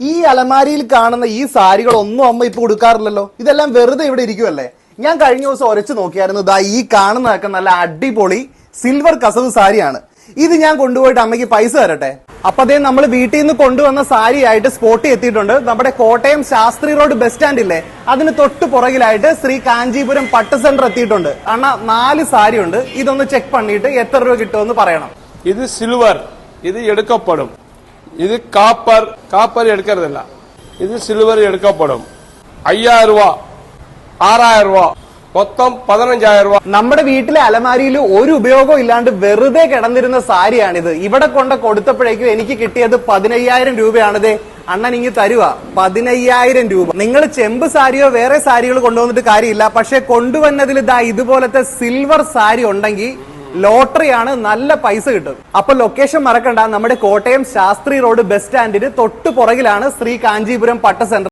ഈ അലമാരിയിൽ കാണുന്ന ഈ സാരികളൊന്നും അമ്മ ഇപ്പൊ കൊടുക്കാറില്ലല്ലോ. ഇതെല്ലാം വെറുതെ ഇവിടെ ഇരിക്കുമല്ലേ. ഞാൻ കഴിഞ്ഞ ദിവസം ഉരച്ചു നോക്കിയായിരുന്നു. ദാ ഈ കാണുന്നതൊക്കെ നല്ല അടിപൊളി സിൽവർ കസവ് സാരിയാണ്. ഇത് ഞാൻ കൊണ്ടുപോയിട്ട് അമ്മയ്ക്ക് പൈസ തരട്ടെ. അപ്പൊ അതേ നമ്മൾ വീട്ടിൽ നിന്ന് കൊണ്ടുവന്ന സാരി ആയിട്ട് സ്പോട്ടിൽ എത്തിയിട്ടുണ്ട്. നമ്മുടെ Kottayam Shastri road bus stand ഇല്ലേ, അതിന് തൊട്ട് പുറകിലായിട്ട് ശ്രീ കാഞ്ചീപുരം പട്ട് സെന്റർ എത്തിയിട്ടുണ്ട്. അണ്ണാ 4 സാരി ഉണ്ട്. ഇതൊന്ന് ചെക്ക് പണിയിട്ട് എത്ര രൂപ കിട്ടുമെന്ന് പറയണം. ഇത് സിൽവർ, ഇത് എടുക്കപ്പെടും. ഇത് കാപ്പർ എടുക്കരുതല്ല. ഇത് സിൽവർ എടുക്കപ്പെടും. 5000 രൂപ, 6000 രൂപ, മൊത്തം 15000 രൂപ. നമ്മുടെ വീട്ടിലെ അലമാരിയിൽ ഒരു ഉപയോഗം ഇല്ലാണ്ട് വെറുതെ കിടന്നിരുന്ന സാരിയാണിത്. ഇവിടെ കൊണ്ട് കൊടുത്തപ്പോഴേക്കും എനിക്ക് കിട്ടിയത് 15000 രൂപയാണിത്. അണ്ണൻ ഇങ്ങ് തരുക 15000 രൂപ. നിങ്ങൾ ചെമ്പ് സാരിയോ വേറെ സാരികൾ കൊണ്ടുവന്നിട്ട് കാര്യമില്ല. പക്ഷെ കൊണ്ടുവന്നതിൽ ഇതാ ഇതുപോലത്തെ സിൽവർ സാരി ഉണ്ടെങ്കിൽ ലോട്ടറിയാണ്, നല്ല പൈസ കിട്ടും. അപ്പൊ ലൊക്കേഷൻ മറക്കണ്ട, നമ്മുടെ കോട്ടയം ശാസ്ത്രി റോഡ് ബസ് സ്റ്റാൻഡിന് തൊട്ട് പുറകിലാണ് ശ്രീ കാഞ്ചീപുരം പട്ട് സെന്റർ.